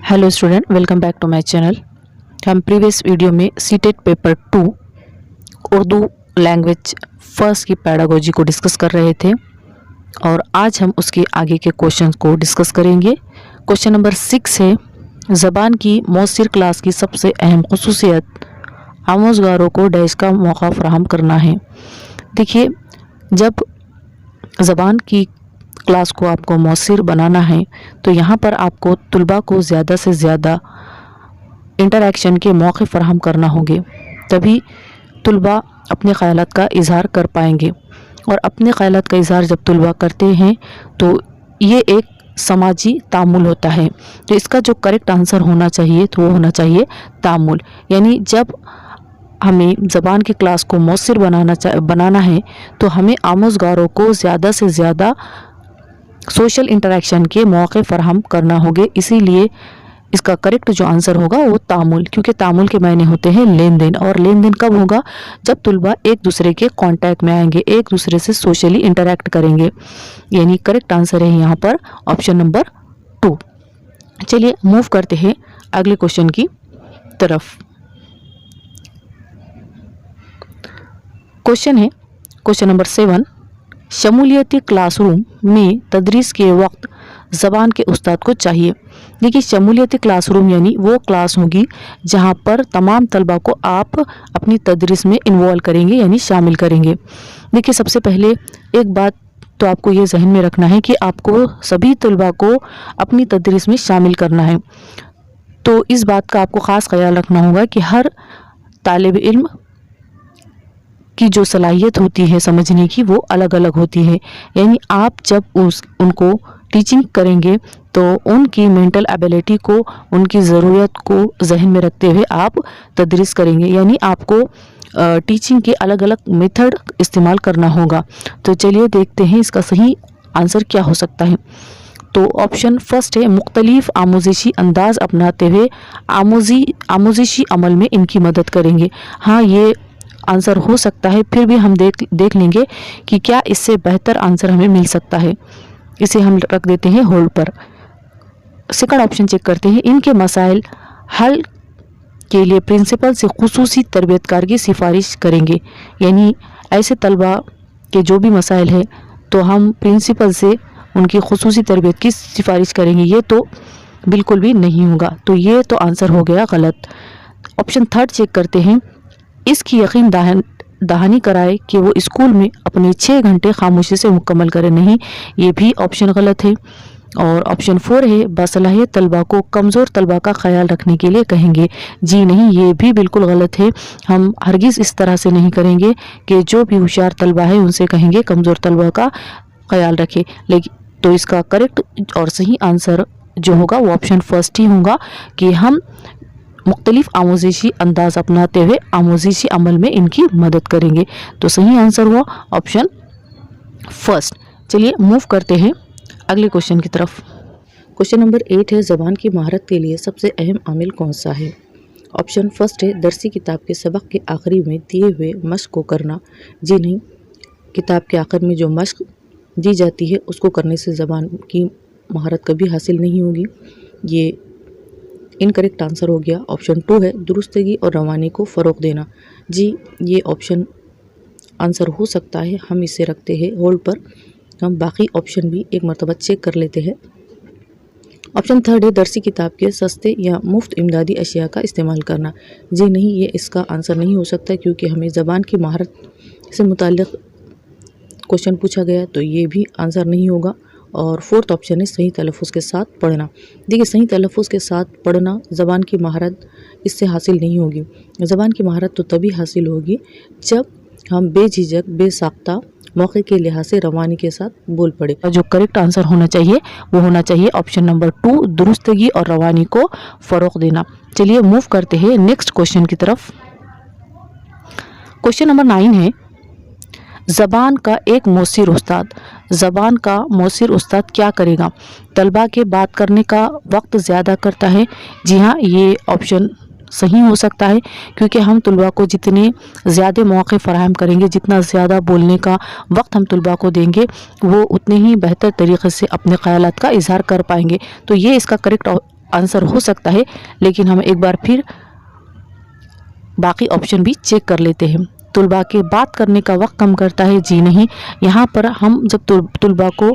Hello student, welcome back to my channel. हम previous video में CTET paper 2 Urdu language first की pedagogy को discuss कर रहे थे और आज हम उसके आगे के क्वेश्चन को डिस्कस करेंगे। क्वेश्चन नंबर 6 है, ज़बान की मौसिर क्लास की सबसे अहम खुसूसियत आमोज़गारों को डैश का मौका फराहम करना है। देखिए, जब ज़बान की क्लास को आपको मौसिर बनाना है तो यहाँ पर आपको तुलबा को ज़्यादा से ज़्यादा इंटरेक्शन के मौके फराहम करना होंगे, तभी तुलबा अपने ख़यालात का इज़हार कर पाएंगे। और अपने ख़यालात का इज़हार जब तुलबा करते हैं तो ये एक समाजी तामुल होता है। तो इसका जो करेक्ट आंसर होना चाहिए तो वो होना चाहिए तामुल। यानी जब हमें ज़बान की क्लास को मौसिर बनाना है तो हमें आमोज़गारों को ज़्यादा से ज़्यादा सोशल इंटरेक्शन के मौके फराहम करना होंगे। इसीलिए इसका करेक्ट जो आंसर होगा वो तामुल, क्योंकि तामुल के मायने होते हैं लेन देन। और लेन देन कब होगा? जब तुलबा एक दूसरे के कांटेक्ट में आएंगे, एक दूसरे से सोशली इंटरेक्ट करेंगे। यानी करेक्ट आंसर है यहाँ पर ऑप्शन नंबर 2। चलिए मूव करते हैं अगले क्वेश्चन की तरफ। क्वेश्चन है क्वेश्चन नंबर 7, शमूलियती क्लासरूम में तदरीस के वक्त ज़बान के उस्ताद को चाहिए। देखिए, शमूलियती क्लासरूम यानी वो क्लास होगी जहाँ पर तमाम तलबा को आप अपनी तदरीस में इन्वॉल्व करेंगे, यानी शामिल करेंगे। देखिए, सबसे पहले एक बात तो आपको ये जहन में रखना है कि आपको सभी तलबा को अपनी तदरीस में शामिल करना है। तो इस बात का आपको ख़ास ख्याल रखना होगा कि हर तालिब इल्म की जो सलाहियत होती है समझने की वो अलग अलग होती है। यानी आप जब उनको टीचिंग करेंगे तो उनकी मेंटल एबिलिटी को, उनकी ज़रूरत को जहन में रखते हुए आप तदरीस करेंगे। यानी आपको टीचिंग के अलग अलग मेथड इस्तेमाल करना होगा। तो चलिए देखते हैं इसका सही आंसर क्या हो सकता है। तो ऑप्शन फर्स्ट है, मुख्तलिफ आमोज़िशी अंदाज अपनाते हुए आमोज़िशी अमल में इनकी मदद करेंगे। हाँ, ये आंसर हो सकता है, फिर भी हम देख लेंगे कि क्या इससे बेहतर आंसर हमें मिल सकता है। इसे हम रख देते हैं होल्ड पर। सेकंड ऑप्शन चेक करते हैं, इनके मसाइल हल के लिए प्रिंसिपल से खुसूसी तरबियतकार की सिफारिश करेंगे। यानी ऐसे तलबा के जो भी मसाइल है तो हम प्रिंसिपल से उनकी खुसूसी तरबियत की सिफारिश करेंगे। ये तो बिल्कुल भी नहीं होगा, तो ये तो आंसर हो गया गलत। ऑप्शन थर्ड चेक करते हैं, इसकी यकीन दहानी कराए कि वो स्कूल में अपने 6 घंटे खामोशी से मुकम्मल करें। नहीं, ये भी ऑप्शन गलत है। और ऑप्शन 4 है, बासलाहियत तलबा को कमज़ोर तलबा का ख्याल रखने के लिए कहेंगे। जी नहीं, ये भी बिल्कुल गलत है। हम हरगिज़ इस तरह से नहीं करेंगे कि जो भी होशियार तलबा है उनसे कहेंगे कमज़ोर तलबा का ख्याल रखे। लेकिन तो इसका करेक्ट और सही आंसर जो होगा वो ऑप्शन फर्स्ट ही होगा कि हम मुख्तलिफ आमोज़िशी अंदाज अपनाते हुए आमोज़िशी अमल में इनकी मदद करेंगे। तो सही आंसर हुआ ऑप्शन फर्स्ट। चलिए मूव करते हैं अगले क्वेश्चन की तरफ। क्वेश्चन नंबर 8 है, ज़बान की महारत के लिए सबसे अहम आमिल कौन सा है? ऑप्शन फर्स्ट है, दरसी किताब के सबक के आखिरी में दिए हुए मश्क को करना। जी नहीं, किताब के आखिर में जो मश्क दी जाती है उसको करने से ज़बान की महारत कभी हासिल नहीं होगी। ये इनकरेक्ट आंसर हो गया। ऑप्शन 2 है, दुरुस्तगी और रवानी को फ़रोग़ देना। जी, ये ऑप्शन आंसर हो सकता है, हम इसे रखते हैं होल्ड पर। हम बाकी ऑप्शन भी एक मरतबा चेक कर लेते हैं। ऑप्शन थर्ड है, दरसी किताब के सस्ते या मुफ्त इमदादी अशिया का इस्तेमाल करना। जी नहीं, ये इसका आंसर नहीं हो सकता, क्योंकि हमें ज़बान की महारत से मुताल्लिक़ क्वेश्चन पूछा गया, तो ये भी आंसर नहीं होगा। और फोर्थ ऑप्शन है, सही तलफ़ुज़ के साथ पढ़ना। देखिए, सही तलफ़ुज़ के साथ पढ़ना ज़बान की महारत इससे हासिल नहीं होगी। ज़बान की महारत तो तभी हासिल होगी जब हम बेझिझक, बेसाख्ता, मौके के लिहाज से रवानी के साथ बोल पड़े। जो करेक्ट आंसर होना चाहिए वो होना चाहिए ऑप्शन नंबर 2, दुरुस्तगी और रवानी को फ़रोग़ देना। चलिए मूव करते हैं नेक्स्ट क्वेश्चन की तरफ। क्वेश्चन नंबर 9 है, ज़बान का एक मौसिर उस्ताद। ज़बान का मौसिर उस्ताद क्या करेगा? तलबा के बात करने का वक्त ज़्यादा करता है। जी हाँ, ये ऑप्शन सही हो सकता है, क्योंकि हम तलबा को जितने ज़्यादा मौके फ़राहम करेंगे, जितना ज़्यादा बोलने का वक्त हम तलबा को देंगे, वो उतने ही बेहतर तरीक़े से अपने ख़यालात का इज़हार कर पाएंगे। तो ये इसका करेक्ट आंसर हो सकता है, लेकिन हम एक बार फिर बाकी ऑप्शन भी चेक कर लेते हैं। तुलबा के बात करने का वक्त कम करता है, जी नहीं। यहाँ पर हम जब तुलबा को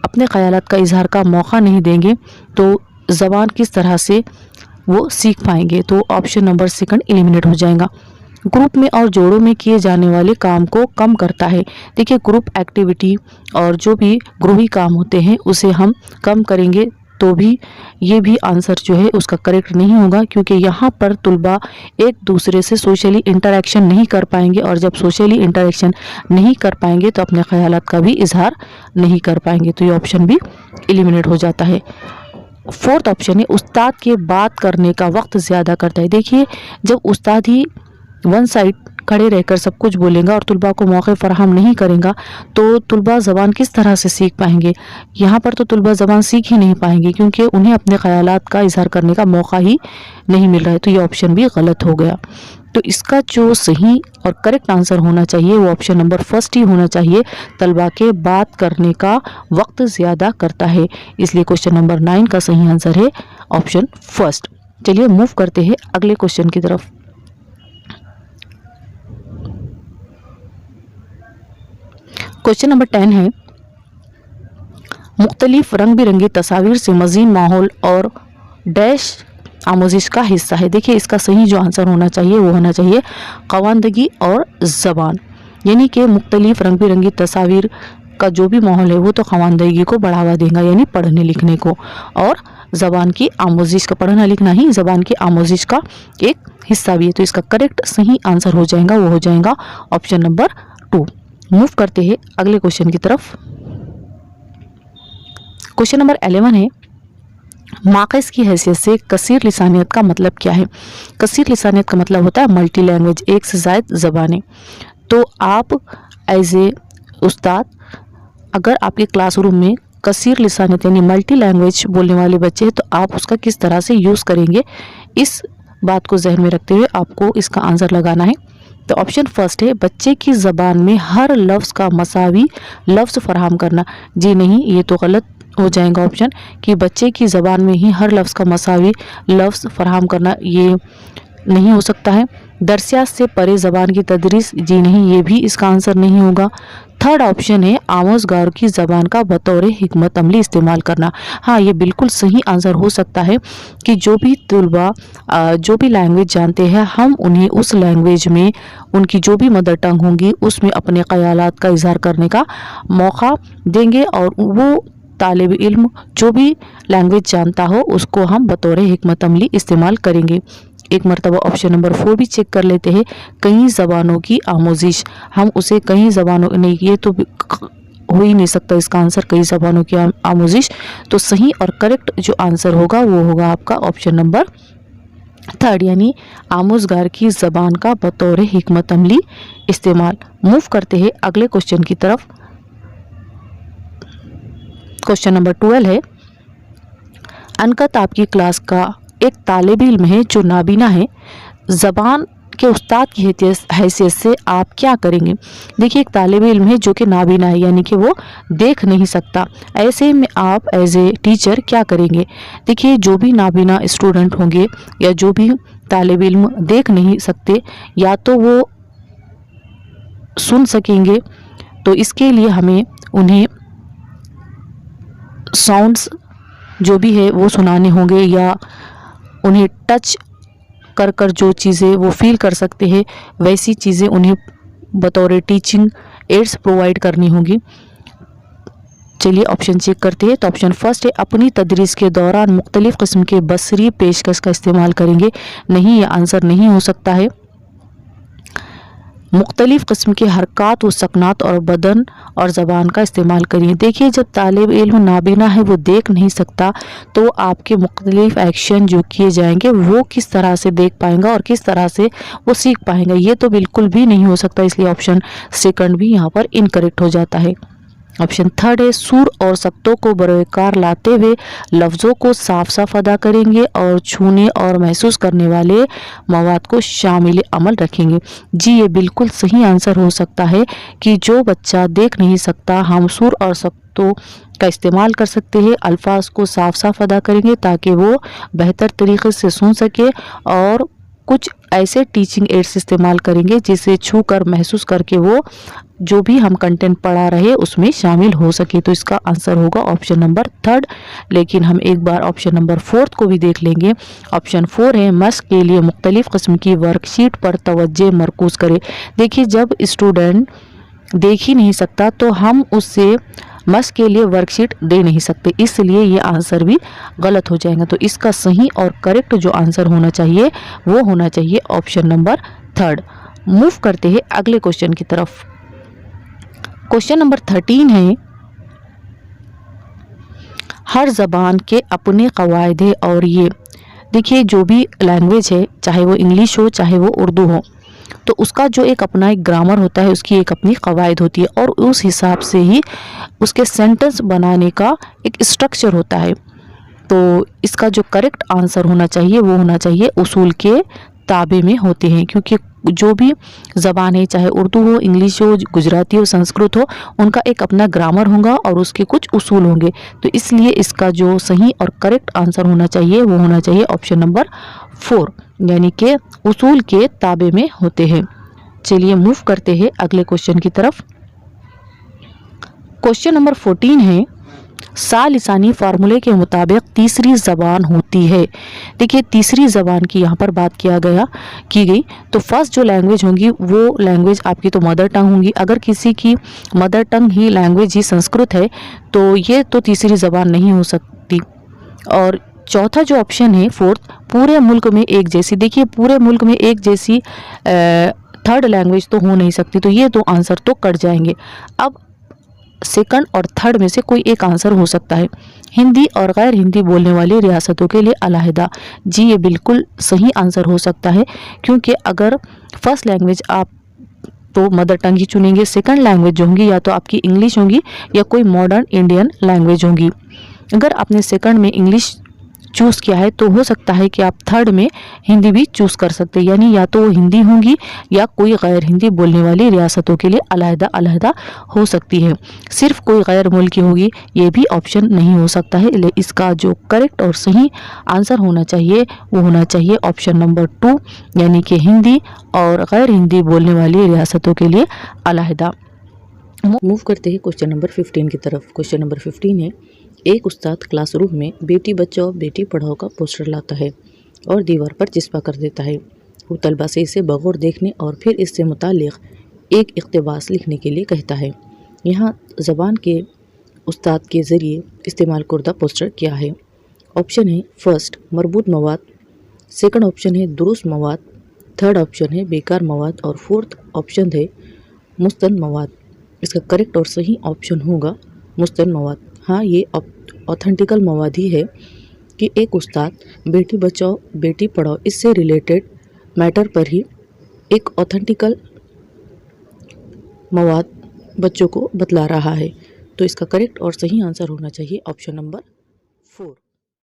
अपने ख़यालात का इजहार का मौका नहीं देंगे तो ज़बान किस तरह से वो सीख पाएंगे, तो ऑप्शन नंबर सेकंड एलिमिनेट हो जाएगा। ग्रुप में और जोड़ों में किए जाने वाले काम को कम करता है। देखिए, ग्रुप एक्टिविटी और जो भी ग्रुही काम होते हैं उसे हम कम करेंगे तो भी ये भी आंसर जो है उसका करेक्ट नहीं होगा, क्योंकि यहाँ पर तुलबा एक दूसरे से सोशली इंटरेक्शन नहीं कर पाएंगे, और जब सोशली इंटरेक्शन नहीं कर पाएंगे तो अपने ख़यालात का भी इजहार नहीं कर पाएंगे, तो ये ऑप्शन भी एलिमिनेट हो जाता है। फोर्थ ऑप्शन है उस्ताद के बात करने का वक्त ज़्यादा करता है। देखिए, जब उस्ताद ही वन साइड खड़े रहकर सब कुछ बोलेगा और तुलबा को मौके फराहम नहीं करेगा तो तुलबा ज़बान किस तरह से सीख पाएंगे। यहाँ पर तो तुलबा ज़बान सीख ही नहीं पाएंगे, क्योंकि उन्हें अपने ख़यालात का इजहार करने का मौका ही नहीं मिल रहा है, तो ये ऑप्शन भी गलत हो गया। तो इसका जो सही और करेक्ट आंसर होना चाहिए वो ऑप्शन नंबर फर्स्ट ही होना चाहिए, तलबा के बात करने का वक्त ज़्यादा करता है। इसलिए क्वेश्चन नंबर 9 का सही आंसर है ऑप्शन फर्स्ट। चलिए मूव करते हैं अगले क्वेश्चन की तरफ। क्वेश्चन नंबर 10 है, मुख्तलिफ रंग बिरंगी तस्वीर से मज़ीद माहौल और डैश आमोजिश का हिस्सा है। देखिए, इसका सही जो आंसर होना चाहिए वो होना चाहिए ख़वानदगी और ज़बान, यानी कि मुख्तलिफ रंग बिरंगी तस्वीर का जो भी माहौल है वो तो ख़वानदगी को बढ़ावा देगा, यानी पढ़ने लिखने को, और ज़बान की आमोजिश का, पढ़ना लिखना ही ज़बान की आमोजिश का एक हिस्सा भी है। तो इसका करेक्ट सही आंसर हो जाएगा वो हो जाएगा ऑप्शन नंबर 2। मूव करते हैं अगले क्वेश्चन की तरफ। क्वेश्चन नंबर 11 है, माक़िस की हैसियत से कसीर लिसानियत का मतलब क्या है। कसीर लिसानियत का मतलब होता है मल्टी लैंग्वेज, एक से ज़ायद ज़बानें। तो आप एज ए उस्ताद अगर आपके क्लासरूम में कसीर लिसानियत यानी मल्टी लैंग्वेज बोलने वाले बच्चे हैं तो आप उसका किस तरह से यूज़ करेंगे, इस बात को जहन में रखते हुए आपको इसका आंसर लगाना है। तो ऑप्शन फर्स्ट है बच्चे की ज़बान में हर लफ्ज़ का मसावी लफ्ज़ फराहम करना। जी नहीं, ये तो गलत हो जाएगा ऑप्शन कि बच्चे की ज़बान में ही हर लफ्ज़ का मसावी लफ्ज़ फराहम करना, ये नहीं हो सकता है। दरसियात से परे ज़बान की तदरीस, जी नहीं, ये भी इसका आंसर नहीं होगा। थर्ड ऑप्शन है आमोज़गार की ज़बान का बतौर हिकमत अमली इस्तेमाल करना। हाँ, ये बिल्कुल सही आंसर हो सकता है कि जो भी तुलबा जो भी लैंग्वेज जानते हैं हम उन्हें उस लैंग्वेज में उनकी जो भी मदर टंग होंगी उसमें अपने ख़यालात का इजहार करने का मौका देंगे, और वो तालिब इल्म जो भी लैंग्वेज जानता हो उसको हम बतौर हिकमत अमली इस्तेमाल करेंगे। एक मरतबा ऑप्शन नंबर 4 भी चेक कर लेते हैं, कई ज़बानों की आमोजिश, हम उसे कई ज़बानों नहीं, ये तो हो ही नहीं सकता इसका आंसर कई ज़बानों की आमोजिश। तो सही और करेक्ट जो आंसर होगा वो होगा आपका ऑप्शन नंबर 3, यानी आमोज़गार की ज़बान का बतौर हिकमत अमली इस्तेमाल। मूव करते हैं अगले क्वेश्चन की तरफ। क्वेश्चन नंबर 12 है, अनकत आपकी क्लास का एक तालिब इल्म है जो नाबीना है, ज़बान के उस्ताद की हैसियत से आप क्या करेंगे। देखिए, एक तालिब इल्म है जो कि नाबीना है, यानी कि वो देख नहीं सकता, ऐसे में आप एज ए टीचर क्या करेंगे। देखिए, जो भी नाबीना स्टूडेंट होंगे या जो भी तालिब इल्म देख नहीं सकते या तो वो सुन सकेंगे, तो इसके लिए हमें उन्हें साउंड्स जो भी है वो सुनाने होंगे, या उन्हें टच कर कर जो चीज़ें वो फील कर सकते हैं वैसी चीज़ें उन्हें बतौर टीचिंग एड्स प्रोवाइड करनी होगी। चलिए ऑप्शन चेक करते हैं। तो ऑप्शन फर्स्ट है अपनी तदरीस के दौरान मुख्तलिफ़ किस्म के बसरी पेशकश का इस्तेमाल करेंगे। नहीं, ये आंसर नहीं हो सकता है। मुख्तलिफ़ किस्म के हरकत व सकनात और बदन और ज़बान का इस्तेमाल करिए। देखिए, जब तालिब इल्म नाबीना है, वो देख नहीं सकता, तो आपके मुख्तलिफ़ एक्शन जो किए जाएंगे वो किस तरह से देख पाएंगा और किस तरह से वो सीख पाएंगा, ये तो बिल्कुल भी नहीं हो सकता। इसलिए ऑप्शन सेकंड भी यहाँ पर इनकरेक्ट हो जाता है। ऑप्शन थर्ड है सुर और सख्तों को बरोकार लाते हुए लफ्ज़ों को साफ साफ अदा करेंगे और छूने और महसूस करने वाले मवाद को शामिल अमल रखेंगे। जी ये बिल्कुल सही आंसर हो सकता है कि जो बच्चा देख नहीं सकता हम सुर और सख्तों का इस्तेमाल कर सकते हैं, अल्फाज को साफ साफ अदा करेंगे ताकि वो बेहतर तरीके से सुन सके और कुछ ऐसे टीचिंग एड्स इस्तेमाल करेंगे जिसे छू कर महसूस करके वो जो भी हम कंटेंट पढ़ा रहे उसमें शामिल हो सके। तो इसका आंसर होगा ऑप्शन नंबर थर्ड। लेकिन हम एक बार ऑप्शन नंबर फोर्थ को भी देख लेंगे। ऑप्शन 4 है मस्क के लिए मुख्तलिफ किस्म की वर्कशीट पर तवज्जो मरकूज करें। देखिए जब स्टूडेंट देख ही नहीं सकता तो हम उससे मस्क के लिए वर्कशीट दे नहीं सकते, इसलिए ये आंसर भी गलत हो जाएगा। तो इसका सही और करेक्ट जो आंसर होना चाहिए वो होना चाहिए ऑप्शन नंबर थर्ड। मूव करते हैं अगले क्वेश्चन की तरफ। क्वेश्चन नंबर 13 है हर ज़बान के अपने क़वायद है और ये देखिए जो भी लैंग्वेज है चाहे वो इंग्लिश हो चाहे वो उर्दू हो तो उसका जो एक अपना एक ग्रामर होता है, उसकी एक अपनी क़वायद होती है और उस हिसाब से ही उसके सेंटेंस बनाने का एक स्ट्रक्चर होता है। तो इसका जो करेक्ट आंसर होना चाहिए वो होना चाहिए उसूल के ताबे में होते हैं, क्योंकि जो भी ज़बान है चाहे उर्दू हो, इंग्लिश हो, गुजराती हो, संस्कृत हो, उनका एक अपना ग्रामर होगा और उसके कुछ उसूल होंगे। तो इसलिए इसका जो सही और करेक्ट आंसर होना चाहिए वो होना चाहिए ऑप्शन नंबर 4, यानी कि उसूल के ताबे में होते हैं। चलिए मूव करते हैं अगले क्वेश्चन की तरफ। क्वेश्चन नंबर 14 है सालिसानी फार्मूले के मुताबिक तीसरी ज़बान होती है। देखिए तीसरी ज़बान की यहाँ पर बात की गई तो फर्स्ट जो लैंग्वेज होंगी वो लैंग्वेज आपकी तो मदर टंग होंगी। अगर किसी की मदर टंग ही लैंग्वेज ही संस्कृत है तो ये तो तीसरी ज़बान नहीं हो सकती। और चौथा जो ऑप्शन है फोर्थ, पूरे मुल्क में एक जैसी, देखिए पूरे मुल्क में एक जैसी थर्ड लैंग्वेज तो हो नहीं सकती, तो ये दो आंसर तो कट जाएंगे। अब सेकंड और थर्ड में से कोई एक आंसर हो सकता है हिंदी और गैर हिंदी बोलने वाली रियासतों के लिए अलहदा। जी ये बिल्कुल सही आंसर हो सकता है, क्योंकि अगर फर्स्ट लैंग्वेज आप तो मदर टंग ही चुनेंगे, सेकंड लैंग्वेज जो होंगी या तो आपकी इंग्लिश होंगी या कोई मॉडर्न इंडियन लैंग्वेज होंगी। अगर आपने सेकंड में इंग्लिश चूज़ किया है तो हो सकता है कि आप थर्ड में हिंदी भी चूज़ कर सकते हैं, यानी या तो वो हिंदी होंगी या कोई गैर हिंदी बोलने वाली रियासतों के लिए अलहदा हो सकती है। सिर्फ कोई गैर मुल्की होगी ये भी ऑप्शन नहीं हो सकता है। इसका जो करेक्ट और सही आंसर होना चाहिए वो होना चाहिए ऑप्शन नंबर 2, यानी कि हिंदी और गैर हिंदी बोलने वाली रियासतों के लिए अलहदा। मूव करते हैं क्वेश्चन नंबर 15 की तरफ। क्वेश्चन नंबर 15 है एक उस्ताद क्लासरूम में बेटी बचाओ बेटी पढ़ाओ का पोस्टर लाता है और दीवार पर चिपका कर देता है। वो तलबा से इसे बगौर देखने और फिर इससे मुताल्लिक़ एक इक़्तिबास लिखने के लिए कहता है। यहाँ ज़बान के उस्ताद के ज़रिए इस्तेमाल करदा पोस्टर क्या है? ऑप्शन है फर्स्ट मरबूत मवाद, सेकंड ऑप्शन है दुरुस्त मवाद, थर्ड ऑप्शन है बेकार मवाद और फोर्थ ऑप्शन है मुस्तन मवाद। इसका करेक्ट और सही ऑप्शन होगा मुस्तन मवाद। हाँ ये ऑथेंटिकल मवाद ही है कि एक उस्ताद बेटी बचाओ बेटी पढ़ाओ इससे रिलेटेड मैटर पर ही एक ऑथेंटिकल मवाद बच्चों को बतला रहा है। तो इसका करेक्ट और सही आंसर होना चाहिए ऑप्शन नंबर 4।